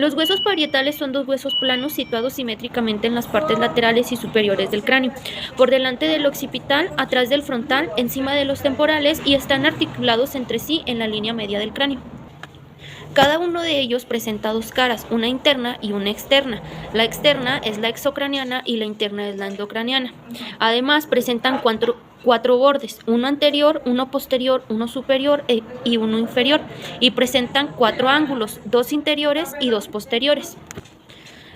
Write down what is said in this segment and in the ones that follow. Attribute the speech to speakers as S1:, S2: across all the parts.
S1: Los huesos parietales son dos huesos planos situados simétricamente en las partes laterales y superiores del cráneo, por delante del occipital, atrás del frontal, encima de los temporales y están articulados entre sí en la línea media del cráneo. Cada uno de ellos presenta dos caras, una interna y una externa. La externa es la exocraniana y la interna es la endocraniana. Además, presentan cuatro bordes, uno anterior, uno posterior, uno superior y uno inferior, y presentan cuatro ángulos, dos interiores y dos posteriores.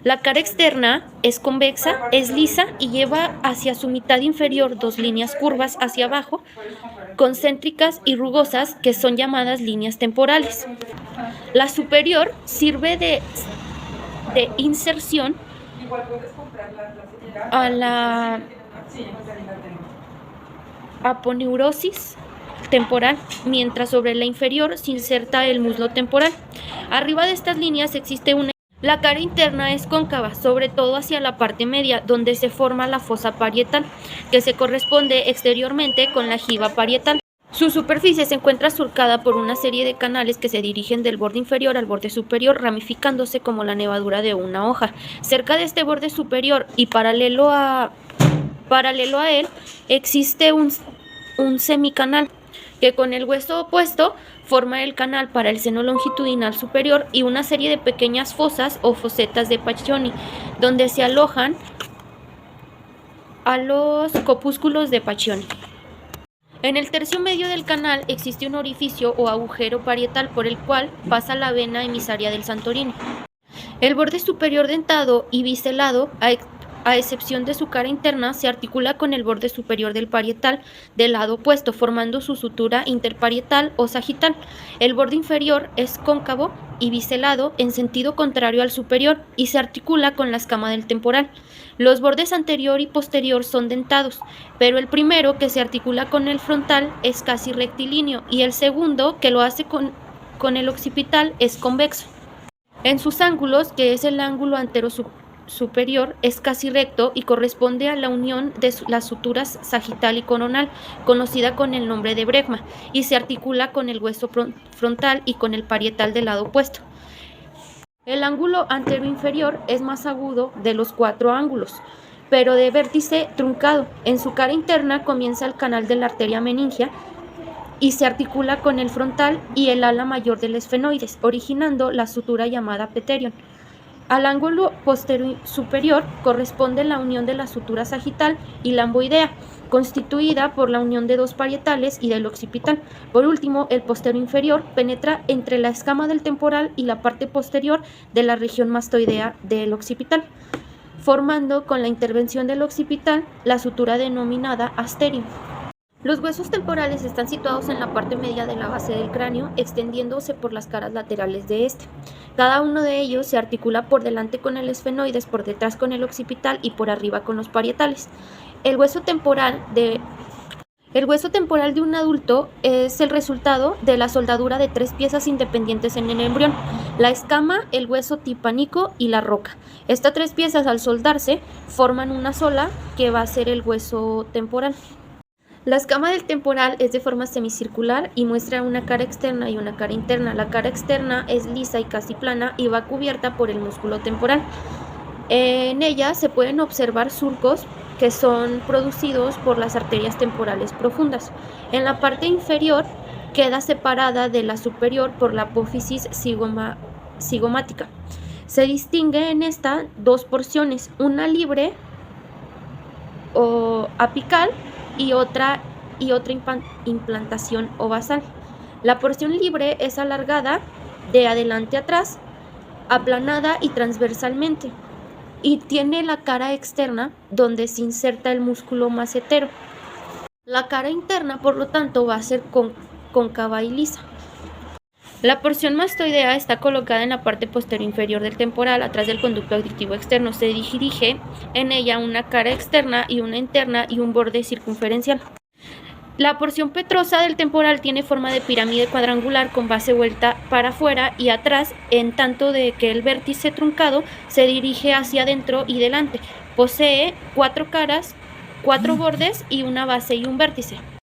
S1: La cara externa es convexa, es lisa y lleva hacia su mitad inferior dos líneas curvas hacia abajo, concéntricas y rugosas, que son llamadas líneas temporales. La superior sirve de inserción a la aponeurosis temporal, mientras sobre la inferior se inserta el muslo temporal. Arriba de estas líneas existe una. La cara interna es cóncava, sobre todo hacia la parte media, donde se forma la fosa parietal, que se corresponde exteriormente con la jiba parietal. Su superficie se encuentra surcada por una serie de canales que se dirigen del borde inferior al borde superior, ramificándose como la nervadura de una hoja. Cerca de este borde superior y paralelo a él existe un semicanal, que con el hueso opuesto forma el canal para el seno longitudinal superior y una serie de pequeñas fosas o fosetas de Paccioni, donde se alojan a los corpúsculos de Paccioni. En el tercio medio del canal existe un orificio o agujero parietal por el cual pasa la vena emisaria del Santorini. El borde superior dentado y biselado, a excepción de su cara interna, se articula con el borde superior del parietal del lado opuesto, formando su sutura interparietal o sagital. El borde inferior es cóncavo y biselado en sentido contrario al superior y se articula con la escama del temporal. Los bordes anterior y posterior son dentados, pero el primero, que se articula con el frontal, es casi rectilíneo y el segundo, que lo hace con el occipital, es convexo. En sus ángulos, que es el ángulo antero-superior, es casi recto y corresponde a la unión de las suturas sagital y coronal, conocida con el nombre de bregma, y se articula con el hueso frontal y con el parietal del lado opuesto. El ángulo antero-inferior es más agudo de los cuatro ángulos, pero de vértice truncado. En su cara interna comienza el canal de la arteria meningia y se articula con el frontal y el ala mayor del esfenoides, originando la sutura llamada peterion. Al ángulo posterior superior corresponde la unión de la sutura sagital y lamboidea, constituida por la unión de dos parietales y del occipital. Por último, el posterior inferior penetra entre la escama del temporal y la parte posterior de la región mastoidea del occipital, formando con la intervención del occipital la sutura denominada asterium. Los huesos temporales están situados en la parte media de la base del cráneo, extendiéndose por las caras laterales de este. Cada uno de ellos se articula por delante con el esfenoides, por detrás con el occipital y por arriba con los parietales. El hueso temporal de un adulto es el resultado de la soldadura de tres piezas independientes en el embrión: la escama, el hueso timpánico y la roca. Estas tres piezas, al soldarse, forman una sola, que va a ser el hueso temporal. La escama del temporal es de forma semicircular y muestra una cara externa y una cara interna. La cara externa es lisa y casi plana y va cubierta por el músculo temporal. En ella se pueden observar surcos que son producidos por las arterias temporales profundas. En la parte inferior queda separada de la superior por la apófisis cigomática. Se distingue en esta dos porciones, una libre o apical y otra implantación o basal. La porción libre es alargada de adelante a atrás, aplanada y transversalmente, y tiene la cara externa donde se inserta el músculo macetero. La cara interna, por lo tanto, va a ser cóncava y lisa. La porción mastoidea está colocada en la parte posterior inferior del temporal, atrás del conducto auditivo externo. Se dirige en ella una cara externa y una interna y un borde circunferencial. La porción petrosa del temporal tiene forma de pirámide cuadrangular con base vuelta para afuera y atrás, en tanto de que el vértice truncado se dirige hacia adentro y delante. Posee cuatro caras, cuatro bordes y una base y un vértice.